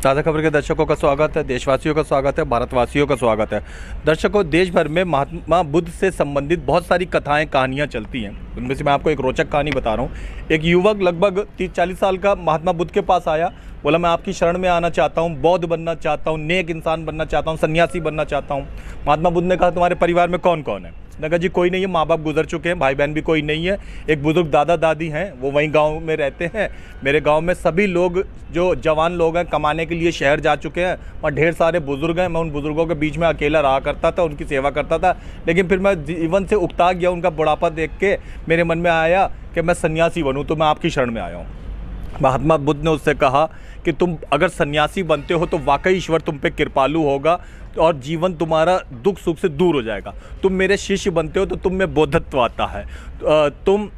ताज़ा खबर के दर्शकों का स्वागत है, देशवासियों का स्वागत है, भारतवासियों का स्वागत है। दर्शकों, देश भर में महात्मा बुद्ध से संबंधित बहुत सारी कथाएं, कहानियां चलती हैं। उनमें से मैं आपको एक रोचक कहानी बता रहा हूं। एक युवक लगभग 30-40 साल का महात्मा बुद्ध के पास आया, बोला मैं आपकी शरण में आना चाहता हूं, बौद्ध बनना चाहता हूं, नेक इंसान बनना चाहता हूं, सन्यासी बनना चाहता हूं। महात्मा बुद्ध ने कहा तुम्हारे परिवार में कौन कौन है? उसने कहा जी कोई नहीं है, माँ बाप गुजर चुके हैं, भाई बहन भी कोई नहीं है, एक बुजुर्ग दादा दादी हैं, वो वहीं गांव में रहते हैं। मेरे गांव में सभी लोग जो जवान लोग हैं कमाने के लिए शहर जा चुके हैं, वहाँ ढेर सारे बुजुर्ग हैं। मैं उन बुजुर्गों के बीच में अकेला रहा करता था, उनकी सेवा करता था, लेकिन फिर मैं जीवन से उकता गया। उनका बुढ़ापा देख के मेरे मन में आया कि मैं सन्यासी बनूँ, तो मैं आपकी शरण में आया हूँ। महात्मा बुद्ध ने उससे कहा कि तुम अगर सन्यासी बनते हो तो वाकई ईश्वर तुम पे कृपालु होगा और जीवन तुम्हारा दुख सुख से दूर हो जाएगा। तुम मेरे शिष्य बनते हो तो तुम में बौद्धत्व आता है, तुम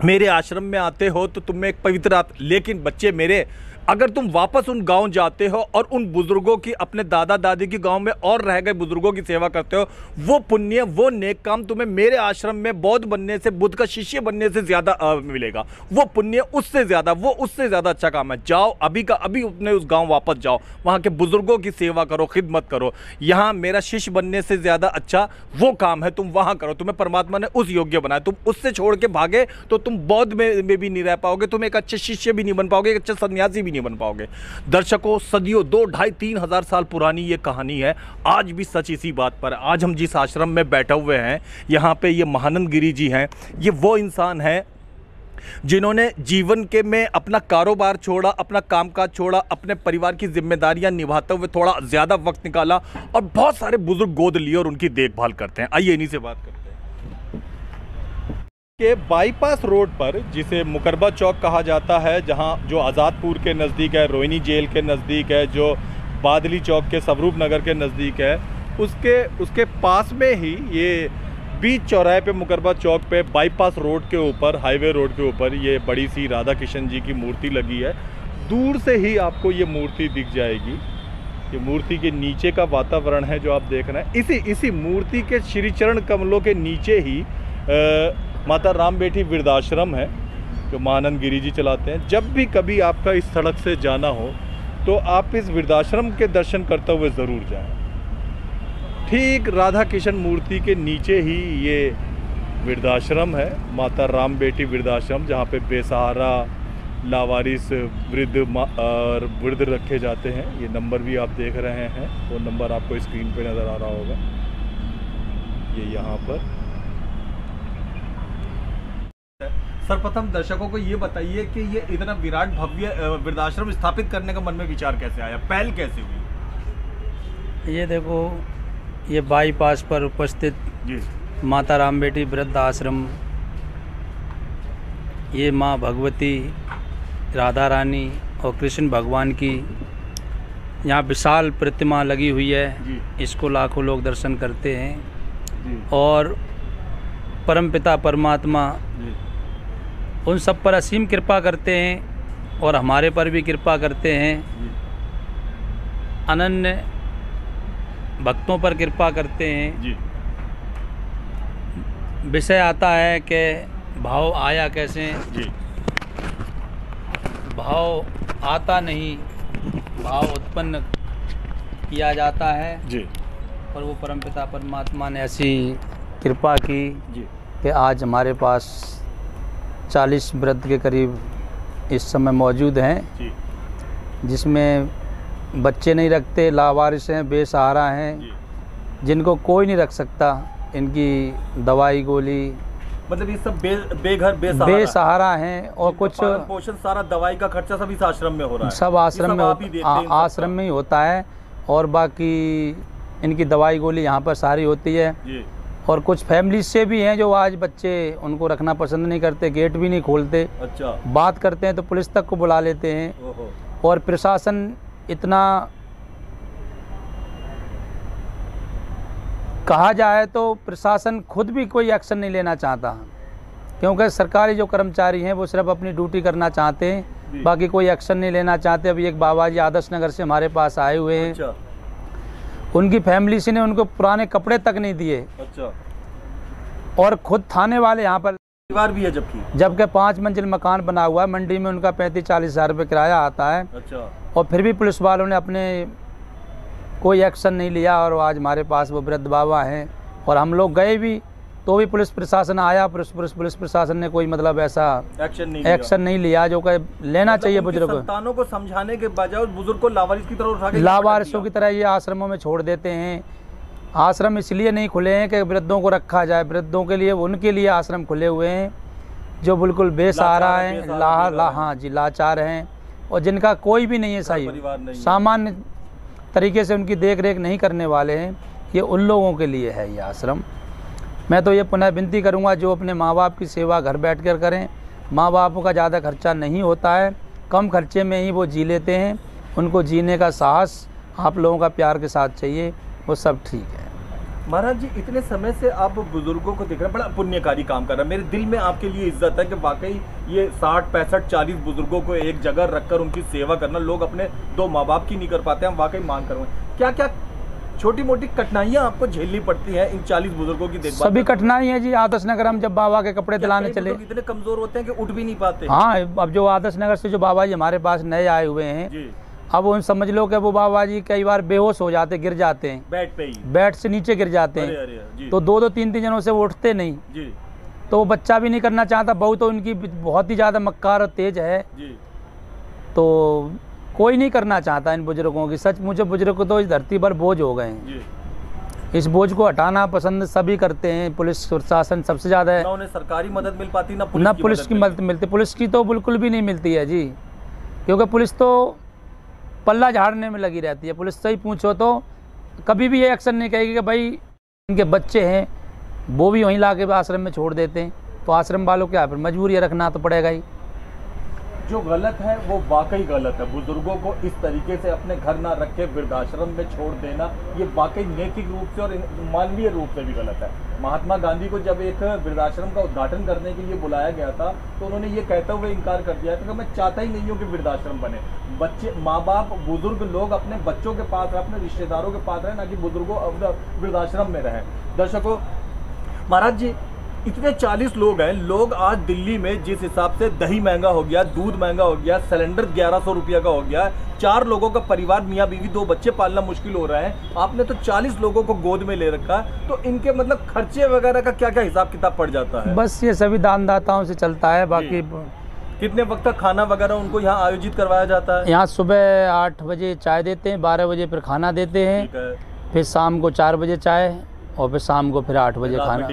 मेरे आश्रम में आते हो तो तुम में एक पवित्र लेकिन बच्चे मेरे, अगर तुम वापस उन गांव जाते हो और उन बुजुर्गों की, अपने दादा दादी की गांव में और रह गए बुजुर्गों की सेवा करते हो, वो पुण्य, वो नेक काम तुम्हें मेरे आश्रम में बौद्ध बनने से, बुद्ध का शिष्य बनने से ज़्यादा मिलेगा। वो पुण्य उससे ज़्यादा, वो उससे ज़्यादा अच्छा काम है। जाओ अभी का अभी अपने उस गाँव वापस जाओ, वहाँ के बुजुर्गों की सेवा करो, खिदमत करो। यहाँ मेरा शिष्य बनने से ज़्यादा अच्छा वो काम है, तुम वहाँ करो। तुम्हें परमात्मा ने उस योग्य बनाया, तुम उससे छोड़ के भागे तो तुम बौद्ध में भी नहीं रह पाओगे, तुम एक अच्छे शिष्य भी नहीं बन पाओगे, एक अच्छा सन्यासी भी नहीं बन पाओगे। दर्शकों, सदियों 2, 2.5, 3 हज़ार साल पुरानी ये कहानी है, आज भी सच इसी बात पर। आज हम जिस आश्रम में बैठे हुए हैं, यहाँ पे ये महानंद गिरी जी हैं। ये वो इंसान हैं जिन्होंने जीवन के में अपना कारोबार छोड़ा, अपना कामकाज छोड़ा, अपने परिवार की जिम्मेदारियां निभाते हुए थोड़ा ज़्यादा वक्त निकाला और बहुत सारे बुजुर्ग गोद लिए और उनकी देखभाल करते हैं। आइए इन्हीं से बात करते हैं। के बाईपास रोड पर, जिसे मुकरबा चौक कहा जाता है, जहां जो आज़ादपुर के नज़दीक है, रोहिणी जेल के नज़दीक है, जो बादली चौक के स्वरूप नगर के नज़दीक है, उसके पास में ही ये बीच चौराहे पे, मुकरबा चौक पे, बाईपास रोड के ऊपर, हाईवे रोड के ऊपर ये बड़ी सी राधा कृष्ण जी की मूर्ति लगी है। दूर से ही आपको ये मूर्ति दिख जाएगी। ये मूर्ति के नीचे का वातावरण है जो आप देख रहे हैं। इसी मूर्ति के श्री चरण कमलों के नीचे ही माता राम बेटी वृद्धाश्रम है, जो महानंद गिरी जी चलाते हैं। जब भी कभी आपका इस सड़क से जाना हो तो आप इस वृद्धाश्रम के दर्शन करते हुए ज़रूर जाएं। ठीक राधा कृष्ण मूर्ति के नीचे ही ये वृद्धाश्रम है, माता राम बेटी वृद्धाश्रम, जहाँ पे बेसहारा, लावारिस वृद्ध रखे जाते हैं। ये नंबर भी आप देख रहे हैं, वो नंबर आपको स्क्रीन पे नज़र आ रहा होगा। ये यहाँ पर। सर्वप्रथम दर्शकों को ये बताइए कि ये इतना विराट भव्य वृद्धाश्रम स्थापित करने का मन में विचार कैसे आया, पहल कैसे हुई? ये देखो, ये बाईपास पर उपस्थित जी माता राम बेटी वृद्ध आश्रम, ये माँ भगवती, राधा रानी और कृष्ण भगवान की यहाँ विशाल प्रतिमा लगी हुई है। इसको लाखों लोग दर्शन करते हैं और परमपिता परमात्मा उन सब पर असीम कृपा करते हैं और हमारे पर भी कृपा करते हैं। अनन्य भक्तों पर कृपा करते हैं। विषय आता है कि भाव आया कैसे? भाव आता नहीं, भाव उत्पन्न किया जाता है जी। और वो परमपिता परमात्मा ने ऐसी कृपा की कि आज हमारे पास 40 वृद्ध के करीब इस समय मौजूद हैं, जिसमें बच्चे नहीं रखते, लावारिस हैं, बेसहारा हैं, जिनको कोई नहीं रख सकता। इनकी दवाई गोली, मतलब ये सब बेघर बेसहारा हैं और कुछ पोषण, सारा दवाई का खर्चा सब इस आश्रम में हो रहा है। सब आश्रम में आश्रम में ही होता है और बाकी इनकी दवाई गोली यहाँ पर सारी होती है। और कुछ फैमिली से भी हैं जो आज बच्चे उनको रखना पसंद नहीं करते, गेट भी नहीं खोलते। अच्छा। बात करते हैं तो पुलिस तक को बुला लेते हैं। और प्रशासन इतना, कहा जाए तो प्रशासन खुद भी कोई एक्शन नहीं लेना चाहता, क्योंकि सरकारी जो कर्मचारी हैं वो सिर्फ अपनी ड्यूटी करना चाहते हैं, बाकी कोई एक्शन नहीं लेना चाहते। अभी एक बाबा जी आदर्श नगर से हमारे पास आए हुए हैं। अच्छा। उनकी फैमिली से ने उनको पुराने कपड़े तक नहीं दिए। अच्छा। और खुद थाने वाले यहाँ पर परिवार भी है जबकि 5 मंजिल मकान बना हुआ है। मंडी में उनका 35-40 हज़ार रुपये किराया आता है। अच्छा। और फिर भी पुलिस वालों ने अपने कोई एक्शन नहीं लिया। और आज हमारे पास वो वृद्ध बाबा हैं और हम लोग गए भी तो भी पुलिस प्रशासन आया, पुलिस प्रशासन ने कोई मतलब ऐसा एक्शन नहीं लिया जो कि लेना चाहिए। बुजुर्गों संतानों को समझाने के बजाय बुजुर्ग को लावारिस की तरह उठा के लावारिसों की तरह ये आश्रमों में छोड़ देते हैं। आश्रम इसलिए नहीं खुले हैं कि वृद्धों को रखा जाए, वृद्धों के लिए, उनके लिए आश्रम खुले हुए हैं जो बिल्कुल बेसहारा हैं, हाँ जी, लाचार हैं और जिनका कोई भी नहीं है सही सामान्य तरीके से उनकी देख रेख नहीं करने वाले हैं। ये उन लोगों के लिए है ये आश्रम। मैं तो ये पुनः विनती करूँगा जो अपने माँ बाप की सेवा घर बैठ कर करें। माँ बापों का ज़्यादा खर्चा नहीं होता है, कम खर्चे में ही वो जी लेते हैं। उनको जीने का साहस आप लोगों का प्यार के साथ चाहिए, वो सब ठीक है। महाराज जी, इतने समय से आप बुजुर्गों को देख रहे हैं, बड़ा पुण्यकारी काम कर रहे हैं। मेरे दिल में आपके लिए इज्जत है कि वाकई ये 60, 65, 40 बुजुर्गों को एक जगह रखकर उनकी सेवा करना, लोग अपने 2 माँ बाप की नहीं कर पाते हैं, वाकई मान कर। क्या क्या छोटी मोटी कठिनाइयाँ आपको झेलनी पड़ती हैं इन 40 बुजुर्गों की देखभाल? सभी कठिनाई है जी। आदर्श नगर हम जब बाबा के कपड़े दिलाने चले, इतने कमजोर होते हैं कि उठ भी नहीं पाते। हाँ, अब जो आदर्श नगर से जो बाबा जी हमारे पास नए आए हुए हैं जी, अब उन समझ लो कि वो बाबा जी कई बार बेहोश हो जाते, गिर जाते हैं, बेड से नीचे गिर जाते हैं। अरे, तो 2-2, 3-3 जनों से वो उठते नहीं जी। तो वो बच्चा भी नहीं करना चाहता। बहू तो उनकी बहुत ही ज़्यादा मक्कार और तेज है जी। तो कोई नहीं करना चाहता इन बुजुर्गों की। सच मुझे बुजुर्ग तो इस धरती पर बोझ हो गए हैं। इस बोझ को हटाना पसंद सभी करते हैं, पुलिस प्रशासन सबसे ज़्यादा है। ना उन्हें सरकारी मदद मिल पाती, ना पुलिस की मदद मिलती। पुलिस की तो बिल्कुल भी नहीं मिलती है जी, क्योंकि पुलिस तो पल्ला झाड़ने में लगी रहती है। पुलिस से ही पूछो तो कभी भी ये एक्शन नहीं कहेगी कि भाई इनके बच्चे हैं, वो भी वहीं ला के आश्रम में छोड़ देते हैं। तो आश्रम वालों क्या फिर मजबूरी है, रखना तो पड़ेगा ही। जो गलत है वो वाकई गलत है। बुजुर्गों को इस तरीके से अपने घर ना रख के वृद्धाश्रम में छोड़ देना, ये वाकई नैतिक रूप से और मानवीय रूप से भी गलत है। महात्मा गांधी को जब एक वृद्धाश्रम का उद्घाटन करने के लिए बुलाया गया था तो उन्होंने ये कहते हुए इनकार कर दिया था कि मैं चाहता ही नहीं हूँ कि वृद्धाश्रम बने। बच्चे, माँ बाप, बुजुर्ग लोग अपने बच्चों के पास रहे, अपने रिश्तेदारों के पास रहे, ना कि बुजुर्गों वृद्धाश्रम में रहे। दर्शकों, महाराज जी, इतने 40 लोग हैं। लोग आज दिल्ली में जिस हिसाब से दही महंगा हो गया, दूध महंगा हो गया, सिलेंडर 1100 रुपया का हो गया, 4 लोगों का परिवार, मियाँ बीवी 2 बच्चे पालना मुश्किल हो रहा है। आपने तो 40 लोगों को गोद में ले रखा है, तो इनके मतलब खर्चे वगैरह का क्या क्या हिसाब किताब पड़ जाता है? बस ये सभी दानदाताओं से चलता है। बाकी कितने वक्त तक खाना वगैरह उनको यहाँ आयोजित करवाया जाता है? यहाँ सुबह 8 बजे चाय देते हैं, 12 बजे फिर खाना देते हैं, फिर शाम को 4 बजे चाय और फिर शाम को फिर 8 बजे खाना,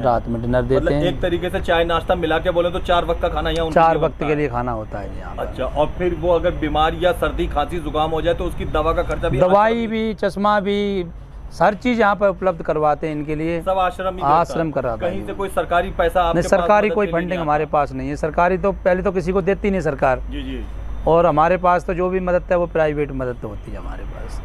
रात में डिनर देते हैं। एक तरीके से चाय नाश्ता मिला के बोले तो 4 वक्त का खाना यहाँ 4 वक्त के लिए खाना होता है यहाँ। अच्छा, और फिर वो अगर बीमार या सर्दी खांसी जुकाम हो जाए तो उसकी दवा का खर्चा भी, दवाई भी, चश्मा भी, हर चीज यहाँ पर उपलब्ध करवाते हैं इनके लिए। सब आश्रम कराता है। कहीं से कोई सरकारी पैसा नहीं, सरकारी कोई फंडिंग हमारे पास नहीं है। सरकारी तो पहले तो किसी को देती नहीं सरकार जी जी। और हमारे पास तो जो भी मदद है वो प्राइवेट मदद होती है हमारे पास।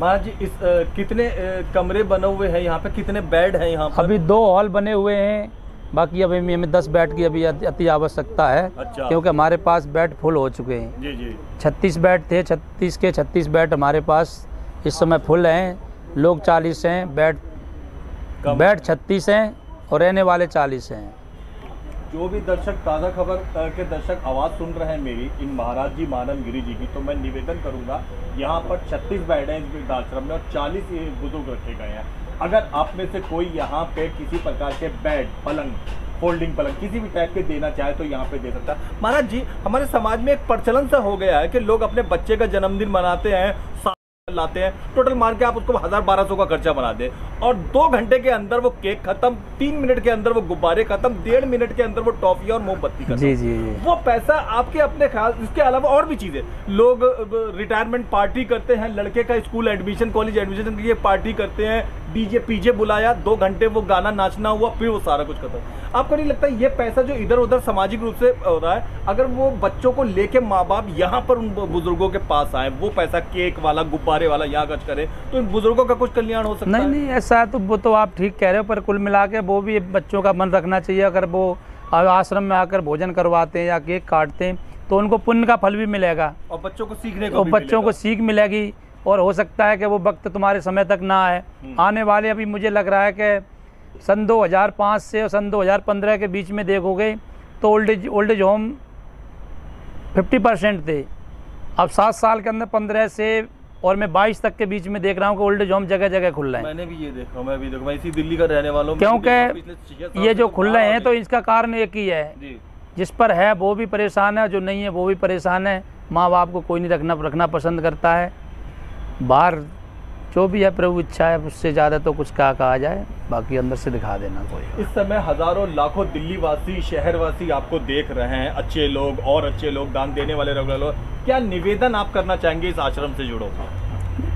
महाराज जी, इस कितने कमरे बने हुए हैं यहाँ पे, कितने बेड हैं यहाँ पर? अभी 2 हॉल बने हुए हैं, बाकी अभी हमें 10 बेड की अभी अति आवश्यकता है। अच्छा। क्योंकि हमारे पास बेड फुल हो चुके हैं जी जी। 36 बेड थे, 36 के 36 बेड हमारे पास इस समय फुल हैं। लोग 40 हैं, बेड 36 हैं और रहने वाले 40 हैं। जो भी दर्शक ताज़ा खबर के दर्शक आवाज़ सुन रहे हैं मेरी, इन महाराज जी मानमगिरी जी की, तो मैं निवेदन करूंगा, यहाँ पर 36 बेड हैं इस वृद्धाश्रम में और 40 बुजुर्ग रखे गए हैं। अगर आप में से कोई यहाँ पे किसी प्रकार के बेड, पलंग, फोल्डिंग पलंग किसी भी टाइप के देना चाहे तो यहाँ पे दे सकता है। महाराज जी, हमारे समाज में एक प्रचलन सा हो गया है कि लोग अपने बच्चे का जन्मदिन मनाते हैं, लाते हैं, टोटल मार के आप उसको 1000-1200 का खर्चा बना दे और 2 घंटे के अंदर वो केक खत्म, 3 मिनट के अंदर वो गुब्बारे खत्म, 1.5 मिनट के अंदर वो टॉफी और मोमबत्ती खत्म। जी जी। वो पैसा आपके अपने ख्याल, इसके अलावा और भी चीजें, लोग रिटायरमेंट पार्टी करते हैं, लड़के का स्कूल एडमिशन, कॉलेज एडमिशन के लिए पार्टी करते हैं, डीजे पीजे बुलाया, 2 घंटे वो गाना नाचना हुआ, फिर वो सारा कुछ खत्म। आपको नहीं लगता ये पैसा जो इधर उधर सामाजिक रूप से हो रहा है, अगर वो बच्चों को लेके माँ बाप यहाँ पर उन बुजुर्गों के पास आए, वो पैसा केक वाला, गुब्बारे वाला यहाँ खर्च करे, तो इन बुजुर्गों का कुछ कल्याण हो सकता है? नहीं, ऐसा है तो वो तो आप ठीक कह रहे हो, पर कुल मिला के वो भी बच्चों का मन रखना चाहिए। अगर वो आश्रम में आकर भोजन करवाते हैं या केक काटते हैं तो उनको पुण्य का फल भी मिलेगा और बच्चों को सीखने को, बच्चों को सीख मिलेगी। और हो सकता है कि वो वक्त तुम्हारे समय तक ना आए, आने वाले, अभी मुझे लग रहा है कि सन 2005 से और सन 2015 के बीच में देखोगे तो ओल्ड एज होम 50% थे। अब 7 साल के अंदर 15 से और मैं 22 तक के बीच में देख रहा हूँ कि ओल्ड एज होम जगह जगह खुल रहे हैं। मैंने भी ये देखा, मैं भी देखा, मैं इसी दिल्ली का रहने वाला हूँ। क्योंकि ये जो खुल रहे हैं तो इसका कारण एक ही है, जिस पर है वो भी परेशान है, जो नहीं है वो भी परेशान है। माँ बाप को कोई नहीं रखना पसंद करता है। बाहर जो भी है प्रभु इच्छा है, उससे ज़्यादा तो कुछ क्या कहा जाए, बाकी अंदर से दिखा देना कोई। इस समय हज़ारों लाखों दिल्ली वासी, शहरवासी आपको देख रहे हैं, अच्छे लोग और अच्छे लोग, दान देने वाले रेगुलर लोग। क्या निवेदन आप करना चाहेंगे इस आश्रम से जुड़ो?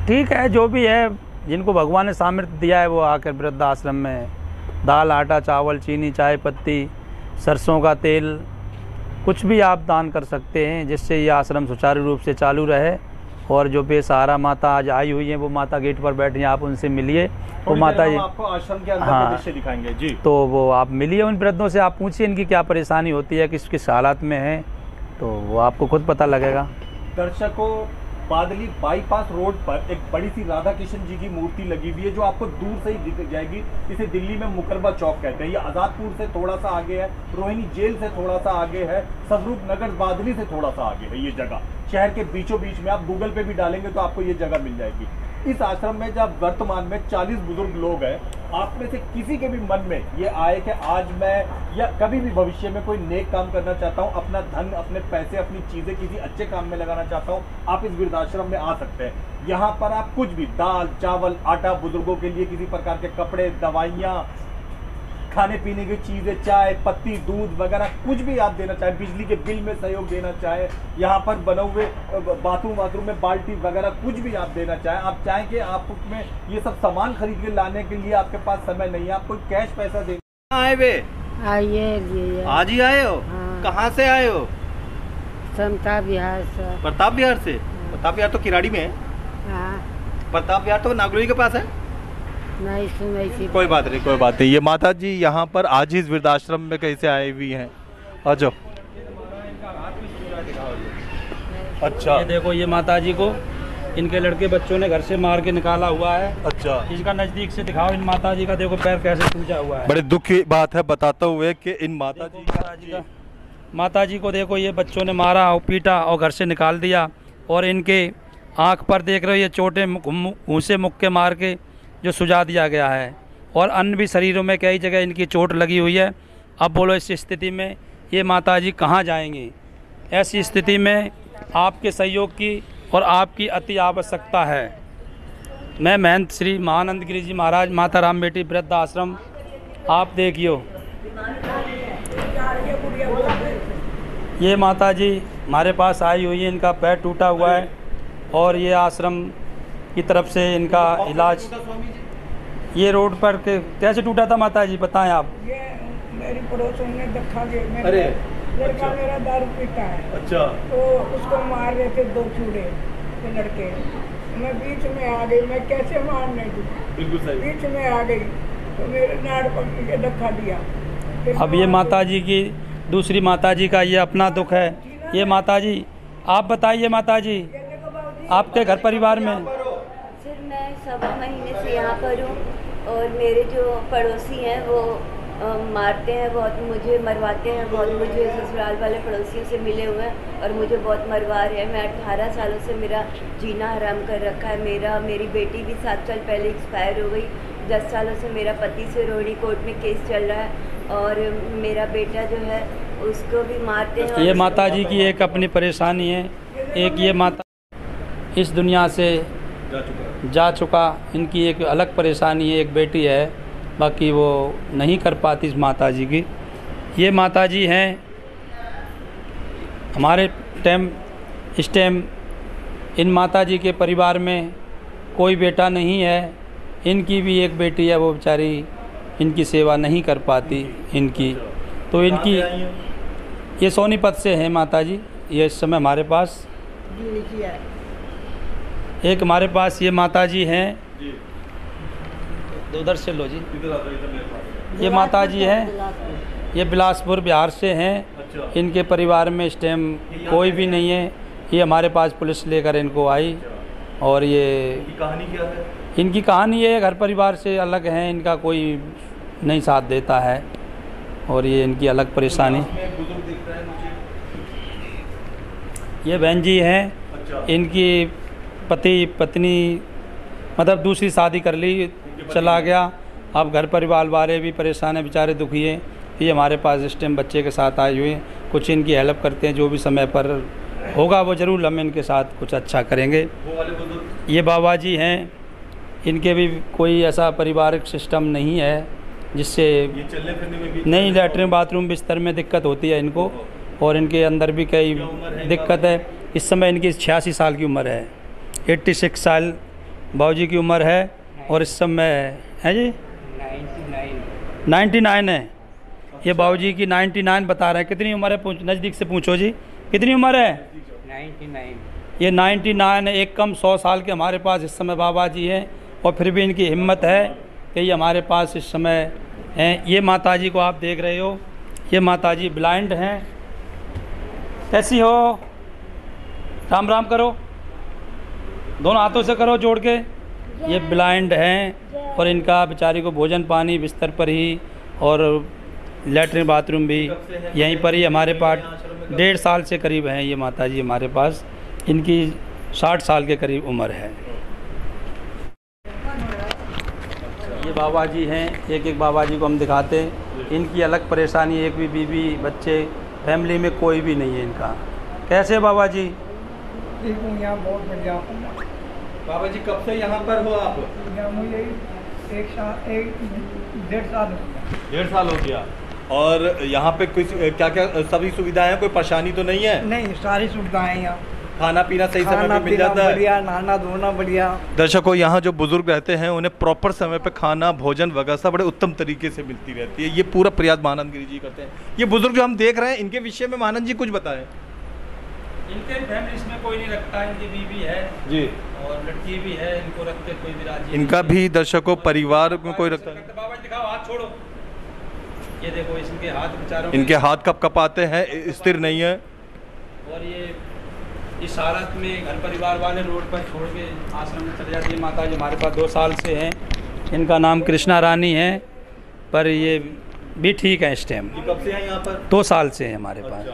ठीक है, जो भी है, जिनको भगवान ने सामर्थ्य दिया है वो आकर वृद्ध आश्रम में दाल, आटा, चावल, चीनी, चाय पत्ती, सरसों का तेल, कुछ भी आप दान कर सकते हैं, जिससे ये आश्रम सुचारू रूप से चालू रहे। और जो बेसहारा माता आज आई हुई हैं, वो माता गेट पर बैठी हैं, आप उनसे मिलिए। वो माता जी आपको आश्रम के अंदर का दृश्य दिखाएंगे जी। तो वो आप मिलिए उन वृद्धों से, आप पूछिए इनकी क्या परेशानी होती है, किस किस हालात में है, तो वो आपको खुद पता लगेगा। दर्शकों, बादली बाईपास रोड पर एक बड़ी सी राधा कृष्ण जी की मूर्ति लगी हुई है, जो आपको दूर से ही दिख जाएगी। इसे दिल्ली में मुकरबा चौक कहते हैं। ये आज़ादपुर से थोड़ा सा आगे है, रोहिणी जेल से थोड़ा सा आगे है, स्वरूप नगर बादली से थोड़ा सा आगे है। ये जगह शहर के बीचों बीच में, आप गूगल पे भी डालेंगे तो आपको ये जगह मिल जाएगी। इस आश्रम में जब वर्तमान में 40 बुजुर्ग लोग हैं, आप में से किसी के भी मन में ये आए कि आज मैं या कभी भी भविष्य में कोई नेक काम करना चाहता हूँ, अपना धन, अपने पैसे, अपनी चीज़ें किसी अच्छे काम में लगाना चाहता हूँ, आप इस वृद्धाश्रम में आ सकते हैं। यहाँ पर आप कुछ भी दाल, चावल, आटा, बुजुर्गों के लिए किसी प्रकार के कपड़े, दवाइयाँ, खाने पीने की चीज़ें, चाय पत्ती, दूध वगैरह कुछ भी आप देना चाहें, बिजली के बिल में सहयोग देना चाहें, यहाँ पर बने हुए बाथरूम में बाल्टी वगैरह कुछ भी आप देना चाहें, आप चाहें कि आप उसमें ये सब सामान खरीद के लाने के लिए आपके पास समय नहीं है, आप कोई कैश पैसा दे आए वे आइए आज ही आए हो? हाँ। कहाँ से आए हो? प्रताप बिहार से। प्रताप बिहार से? प्रताप बिहार तो किराड़ी में है। हाँ। प्रताप बिहार तो नागलोई के पास है। नहीं सुनाई थी। कोई बात नहीं, कोई बात नहीं। ये माता जी यहाँ पर आज ही इस वृद्धाश्रम में कैसे आई हुई हैं? आ जाओ। अच्छा, ये देखो, ये माता जी को इनके लड़के बच्चों ने घर से मार के निकाला हुआ है। अच्छा, इसका नजदीक से दिखाओ। इन माता जी का देखो पैर कैसे टूटा हुआ है। बड़े दुख की बात है बताते हुए कि इन माता जी को देखो, ये बच्चों ने मारा और पीटा और घर से निकाल दिया। और इनके आँख पर देख रहे हो ये चोटें मुँह से मुक्के मार के जो सुझा दिया गया है। और अन्य भी शरीरों में कई जगह इनकी चोट लगी हुई है। अब बोलो, इस स्थिति में ये माता जी कहाँ जाएंगी? ऐसी स्थिति में आपके सहयोग की और आपकी अति आवश्यकता है। मैं महंत श्री महानंद गिरी जी महाराज माता राम बेटी वृद्ध आश्रम, आप देखियो, ये माता जी हमारे पास आई हुई है, इनका पैर टूटा हुआ है और ये आश्रम की तरफ से इनका इलाज। ये रोड पर कैसे टूटा था माता जी, बताएं आप। ये मेरी पड़ोसन ने देखा कि अरे लड़का मेरा दारू पीता है। अच्छा, तो उसको मार रहे थे 2 चूड़े के लड़के। मैं बीच में आ गई, मैं कैसे मारने दूँ, बिल्कुल सही। बीच में आ गई तो मेरे नाड़ पकड़ के धक्का दिया। अब ये माता जी की दूसरी माता जी का ये अपना दुख है। ये माता जी, आप बताइए माता जी, आपके घर परिवार में? सर, मैं 7 महीने से यहाँ पर हूँ और मेरे जो पड़ोसी हैं वो मारते हैं बहुत, मुझे मरवाते हैं बहुत। मुझे ससुराल वाले पड़ोसियों से मिले हुए हैं और मुझे बहुत मरवा रहे हैं। मैं 18 सालों से मेरा जीना हराम कर रखा है। मेरी बेटी भी 7 साल पहले एक्सपायर हो गई। 10 सालों से मेरा पति से रोहिणी कोर्ट में केस चल रहा है और मेरा बेटा जो है उसको भी मारते हैं। ये माता जी की एक अपनी परेशानी है। एक ये माता इस दुनिया से जा चुका, इनकी एक अलग परेशानी है। एक बेटी है, बाकी वो नहीं कर पाती इस माता जी की। ये माता जी हैं हमारे इस टाइम इन माता जी के परिवार में कोई बेटा नहीं है। इनकी भी एक बेटी है, वो बेचारी इनकी सेवा नहीं कर पाती इनकी। तो इनकी ये सोनीपत से है माता जी। ये इस समय हमारे पास एक हमारे पास ये माता जी हैं, उधर से लो जी। ये माता जी हैं, ये बिलासपुर बिहार से हैं। इनके परिवार में इस टाइम कोई भी नहीं है। ये हमारे पास पुलिस लेकर इनको आई और ये कहानी क्या है? इनकी कहानी है, घर परिवार से अलग हैं, इनका कोई नहीं साथ देता है और ये इनकी अलग परेशानी। ये बहन जी हैं, इनकी पति पत्नी मतलब दूसरी शादी कर ली, चला गया। अब घर परिवार वाले भी परेशान हैं, बेचारे दुखी हैं। ये हमारे पास इस टाइम बच्चे के साथ आए हुए हैं, कुछ इनकी हेल्प करते हैं, जो भी समय पर होगा वो ज़रूर हम इनके साथ कुछ अच्छा करेंगे। ये बाबा जी हैं, इनके भी कोई ऐसा पारिवारिक सिस्टम नहीं है जिससे ये चलने फिरने में भी नहीं, लैट्रिन बाथरूम बिस्तर में दिक्कत होती है इनको, और इनके अंदर भी कई दिक्कत है। इस समय इनकी 86 साल की उम्र है, 86 साल बाबूजी की उम्र है, और इस समय है जी 99 है। ये बाबूजी की 99 बता रहे हैं। कितनी उम्र है, नज़दीक से पूछो जी, कितनी उम्र है? 99। ये 99 है, एक कम 100 साल के हमारे पास इस समय बाबा जी हैं, और फिर भी इनकी हिम्मत है कि ये हमारे पास इस समय हैं। ये माताजी को आप देख रहे हो, ये माताजी ब्लाइंड हैं। कैसी हो? राम राम करो, दोनों हाथों से करो जोड़ के। ये ब्लाइंड हैं, और इनका बेचारी को भोजन पानी बिस्तर पर ही, और लैट्रिन बाथरूम भी यहीं पर ही हमारे पास 1.5 साल से करीब हैं ये माताजी हमारे पास। इनकी 60 साल के करीब उम्र है। ये बाबा जी हैं, एक एक बाबा जी को हम दिखाते हैं। इनकी अलग परेशानी, एक भी बीवी बच्चे, फैमिली में कोई भी नहीं है इनका। कैसे बाबा जी? ठीक हूँ, यहाँ बहुत बढ़िया। बाबा जी कब से यहाँ पर हो आप? यहाँ मुझे 1.5 साल हो गया। 1.5 साल हो गया। और यहाँ पे कुछ क्या क्या सभी सुविधाएं हैं, कोई परेशानी तो नहीं है? नहीं, सारी सुविधाएं यहाँ, खाना पीना सही समय पे मिल जाता है? बढ़िया, नहाना धोना बढ़िया। दर्शकों, यहाँ जो बुजुर्ग रहते हैं उन्हें प्रॉपर समय पे खाना भोजन वगैरह बड़े उत्तम तरीके से मिलती रहती है। ये पूरा प्रयास महानंद गिरी जी करते हैं। ये बुजुर्ग जो हम देख रहे हैं, इनके विषय में महानंद जी कुछ बताएं। इनके फैमिली इसमें कोई नहीं रखता, इनकी बीवी है जी, और लड़की भी है, इनको रखते कोई भी राजी। इनका भी दर्शकों परिवार में कोई रखता है? बाबा जी दिखाओ, हाथ छोड़ो। ये देखो इसके हाथ बेचारों, इनके हाथ कब कपाते हैं, स्थिर नहीं है। और ये इस हालत में घर परिवार वाले रोड पर छोड़ के आश्रम में चले जाती है। माता जी हमारे पास 2 साल से हैं। इनका नाम कृष्णा रानी है, पर ये भी ठीक है इस टाइम। कब से हैं यहाँ पर? 2 साल से हैं हमारे पास।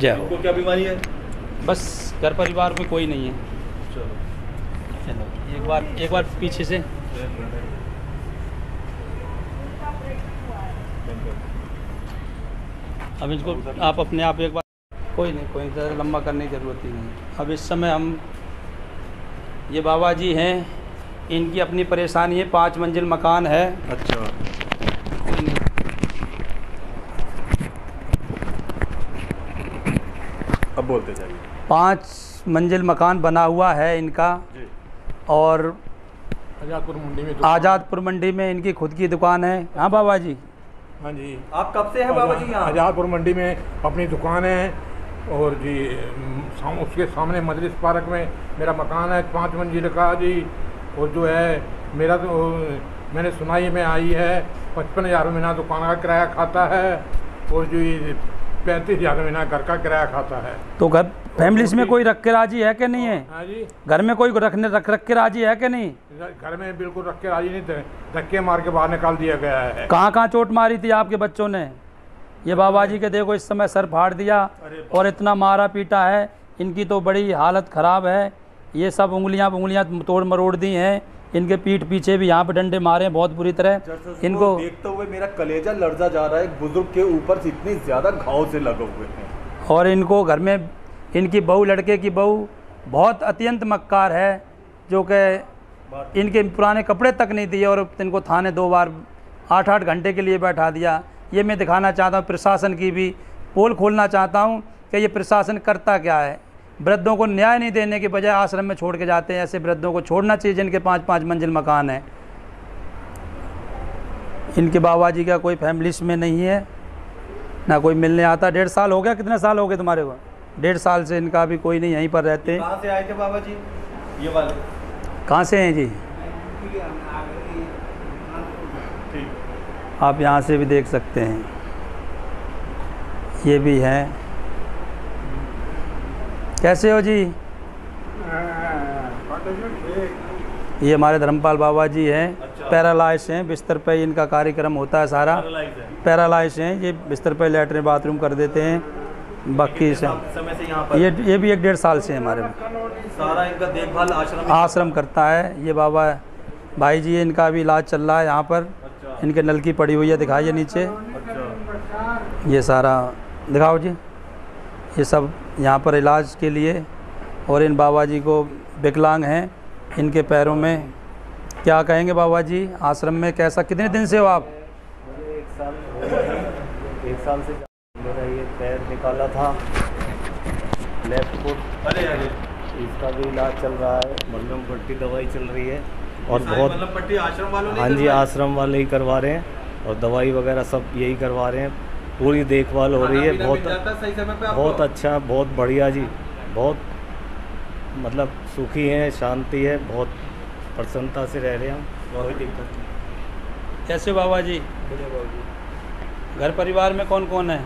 जय हो। इनको क्या बीमारी है? बस घर परिवार में कोई नहीं है। चलो एक बार पीछे से। अब इसको आप अपने आप एक बार, कोई नहीं, कोई ज़्यादा लंबा करने की ज़रूरत ही नहीं। अब इस समय हम, ये बाबा जी हैं, इनकी अपनी परेशानी है। 5 मंजिल मकान है। अच्छा, अब बोलते जाइए। 5 मंजिल मकान बना हुआ है इनका, और आज़ादपुर मंडी में इनकी खुद की दुकान है। हाँ बाबा जी। हाँ जी। आप कब से हैं बाबा जी यहाँ? आज़ादपुर मंडी में अपनी दुकान है, और जी उसके सामने मजलिस पार्क में मेरा मकान है 5 मंजिल का जी। और जो है मेरा तो मैंने सुनाई में आई है 55,000 महीना दुकान का किराया खाता है, और जो 35,000 महीना घर का किराया खाता है। तो घर फैमिली में कोई रख के राजी है कि नहीं है? हाँ जी। घर में कोई रख के राजी है कि नहीं? घर में बिल्कुल रख के राजी नहीं थे, धक्के मार के बाहर निकाल दिया गया है। कहाँ कहाँ चोट मारी थी आपके बच्चों ने? ये बाबा जी के देखो इस समय सर फाड़ दिया, और इतना मारा पीटा है। इनकी तो बड़ी हालत ख़राब है। ये सब उंगलियां तोड़ मरोड़ दी हैं। इनके पीठ पीछे भी यहाँ पे डंडे मारे हैं बहुत बुरी तरह। इनको देखते हुए मेरा कलेजा लड़जा जा रहा है। एक बुजुर्ग के ऊपर इतनी ज़्यादा घाव से लगे हुए हैं। और इनको घर में, इनकी बहू, लड़के की बहू बहुत अत्यंत मक्कार है, जो कि इनके पुराने कपड़े तक नहीं दिए, और इनको थाने 2 बार 8-8 घंटे के लिए बैठा दिया। ये मैं दिखाना चाहता हूँ, प्रशासन की भी पोल खोलना चाहता हूँ कि ये प्रशासन करता क्या है। वृद्धों को न्याय नहीं देने के बजाय आश्रम में छोड़ के जाते हैं। ऐसे वृद्धों को छोड़ना चाहिए जिनके 5-5 मंजिल मकान है। इनके बाबा जी का कोई फैमिली में नहीं है, ना कोई मिलने आता। 1.5 साल हो गया। कितने साल हो गए तुम्हारे को? 1.5 साल से इनका भी कोई नहीं यहीं पर रहते। कहाँ से आए थे बाबा जी ये वाले? कहाँ से हैं जी? आप यहाँ से भी देख सकते हैं। ये भी हैं। कैसे हो जी? ये हमारे धर्मपाल बाबा जी हैं। अच्छा। पैरालाइज हैं, बिस्तर पे इनका कार्यक्रम होता है सारा। पैरालाइज हैं, ये बिस्तर पे लेटरिन बाथरूम कर देते हैं। बाकी से समय से यहाँ पर ये भी 1-1.5 साल से हमारे में सारा इनका देखभाल आश्रम करता है। ये बाबा भाई जी, इनका भी इलाज चल रहा है यहाँ पर। इनके नलकी पड़ी हुई है, दिखाइए नीचे। ये सारा दिखाओ जी, ये सब यहाँ पर इलाज के लिए। और इन बाबा जी को विकलांग हैं, इनके पैरों में क्या कहेंगे बाबा जी, आश्रम में कैसा, कितने दिन से हो आप? 1 साल से मेरा ये पैर निकाला था, लेफ्ट फुट। अरे इसका भी इलाज चल रहा है, मलहम पट्टी दवाई चल रही है। और बहुत मतलब पट्टी आश्रम वालों ने? हाँ जी, आश्रम वाले ही करवा रहे हैं, और दवाई वगैरह सब यही करवा रहे हैं। पूरी देखभाल हो रही है। बहुत अच्छा, बहुत बढ़िया जी, बहुत मतलब सुखी हैं, शांति है, बहुत प्रसन्नता से रह रहे हैं हम, कोई दिक्कत नहीं। कैसे बाबा जी? घर परिवार में कौन कौन है?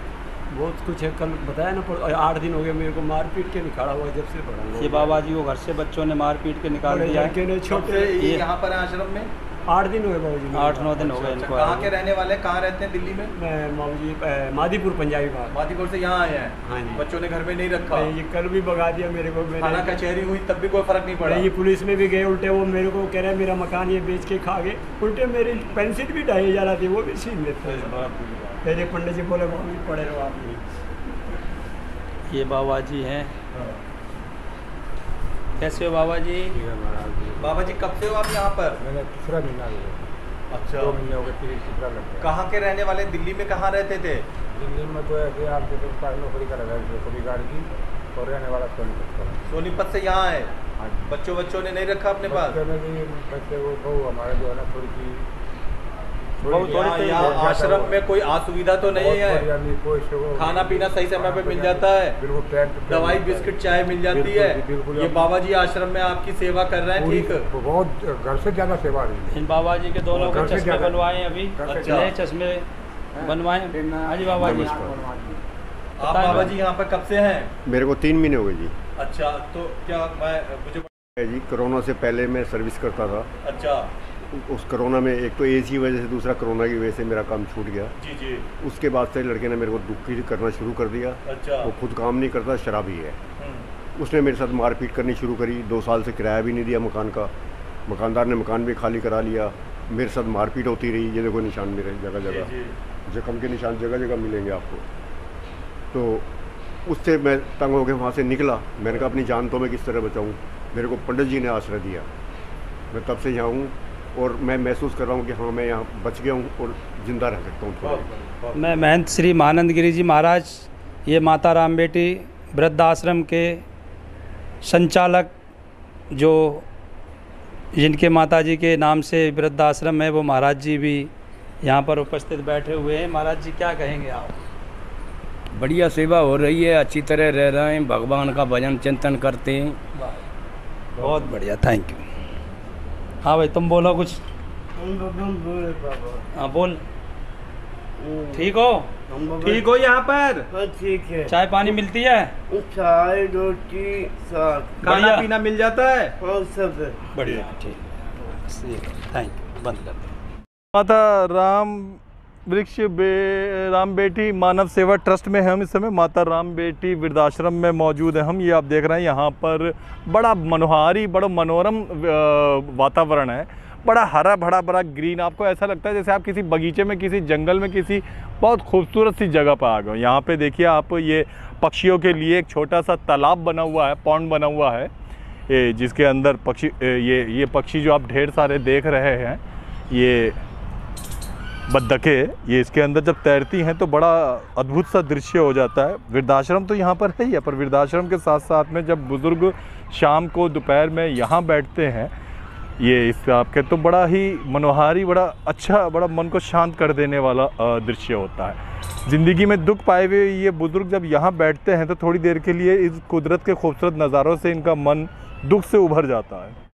बहुत कुछ है, कल बताया ना, 8 दिन हो गए मेरे को मार पीट के निकाला हुआ जब से पड़ा। ये बाबा जी को घर से बच्चों ने मार पीट के निकाल दिया है। छोटे ये यहाँ पर आश्रम में 8 दिन हो गए बाबू जी। 8-9 दिन हो गए इनको। कहाँ के रहने वाले, कहाँ रहते हैं दिल्ली में? मैं बाबू जी मादीपुर पंजाबी बात। मादीपुर से यहाँ आए हैं? हाँ जी। बच्चों ने घर में नहीं रखा? ये कल भी भगा दिया मेरे को। थाना कचहरी हुई तब भी कोई फर्क नहीं पड़ा? ये पुलिस में भी गए, उल्टे वो मेरे को कह रहे हैं मेरा मकान ये बेच के खा गए। उल्टे मेरी पेंसिल भी 2500 थी, वो भी छीन लेते हैं। पहले पंडित जी बोले बाबू जी पढ़े रहो आप। ये बाबा जी हैं। कैसे हो बाबा जी? बाबा जी कब से हो आप यहाँ पर? मैंने 3 महीना हो गया। अच्छा, 2 महीने हो गए, 3 लग गया। कहाँ के रहने वाले? दिल्ली में कहाँ रहते थे? दिल्ली में तो ऐसे आप देखो नौकरी कर रहा है, कभी गाड़ी की, और रहने वाला सोनीपत का। सोनीपत से यहाँ है? बच्चों ने नहीं रखा अपने पास? बच्चे वो बहू हमारे जो है ना थोड़ी सी यहाँ आश्रम में कोई असुविधा तो नहीं है? खाना पीना सही समय पे मिल जाता है? दवाई बिस्किट चाय मिल जाती है? ये बाबा जी आश्रम में आपकी सेवा कर रहे हैं, ठीक? बहुत घर से ज़्यादा सेवा रही। इन बाबा जी के दोनों को चश्मे बनवाए अभी। नए चश्मे बनवाए। हाँ जी बाबा जी। आप बाबा जी यहाँ पर कब से हैं? मेरे को 3 महीने हो गए जी। अच्छा, तो क्या मुझे जी कोरोना से पहले मैं सर्विस करता था। अच्छा। उस कोरोना में एक तो एज की वजह से, दूसरा कोरोना की वजह से मेरा काम छूट गया। जी जी। उसके बाद से लड़के ने मेरे को दुखी करना शुरू कर दिया। अच्छा। वो खुद काम नहीं करता, शराबी है। उसने मेरे साथ मारपीट करनी शुरू करी। 2 साल से किराया भी नहीं दिया मकान का। मकानदार ने मकान भी खाली करा लिया। मेरे साथ मारपीट होती रही। ये देखो निशान मेरे जगह जगह, जख्म के निशान जगह जगह मिलेंगे आपको। तो उससे मैं तंग हो गया, वहाँ से निकला। मैंने कहा अपनी जान तो मैं किस तरह बचाऊँ। मेरे को पंडित जी ने आश्रय दिया। मैं तब से यहाँ हूँ, और मैं महसूस कर रहा हूँ कि हाँ मैं यहाँ बच गया हूँ और ज़िंदा रह सकता हूँ। मैं महंत श्री महानंद गिरी जी महाराज, ये माता राम बेटी वृद्धाश्रम के संचालक, जो जिनके माता जी के नाम से वृद्धाश्रम है, वो महाराज जी भी यहाँ पर उपस्थित बैठे हुए हैं। महाराज जी क्या कहेंगे आप? बढ़िया सेवा हो रही है, अच्छी तरह रह रहे हैं, भगवान का भजन चिंतन करते हैं। बहुत बढ़िया, थैंक यू। हाँ भाई तुम बोलो कुछ। हाँ बोल। ठीक हो? ठीक हो यहाँ पर? ठीक है। चाय पानी मिलती है? चाय रोटी साग खाना पीना मिल जाता है? हाँ सब है। बढ़िया, ठीक, थैंक यू। बंद कर दो। माता राम राम बेटी मानव सेवा ट्रस्ट में हम इस समय माता राम बेटी वृद्धाश्रम में मौजूद हैं हम। ये आप देख रहे हैं यहाँ पर बड़ा मनोहारी, बड़ा मनोरम वातावरण है। बड़ा हरा भरा, बड़ा ग्रीन। आपको ऐसा लगता है जैसे आप किसी बगीचे में, किसी जंगल में, किसी बहुत खूबसूरत सी जगह पर आ गए। यहाँ पे देखिए आप, ये पक्षियों के लिए एक छोटा सा तालाब बना हुआ है, पॉन्ड बना हुआ है, जिसके अंदर पक्षी, ये पक्षी जो आप ढेर सारे देख रहे हैं, ये बत्तखें, ये इसके अंदर जब तैरती हैं तो बड़ा अद्भुत सा दृश्य हो जाता है। वृद्धाश्रम तो यहाँ पर है ही है, पर वृद्धाश्रम के साथ साथ में जब बुज़ुर्ग शाम को दोपहर में यहाँ बैठते हैं, ये इस आपके, तो बड़ा ही मनोहारी, बड़ा अच्छा, बड़ा मन को शांत कर देने वाला दृश्य होता है। ज़िंदगी में दुख पाए हुए ये बुज़ुर्ग जब यहाँ बैठते हैं तो थोड़ी देर के लिए इस कुदरत के खूबसूरत नज़ारों से इनका मन दुख से उभर जाता है।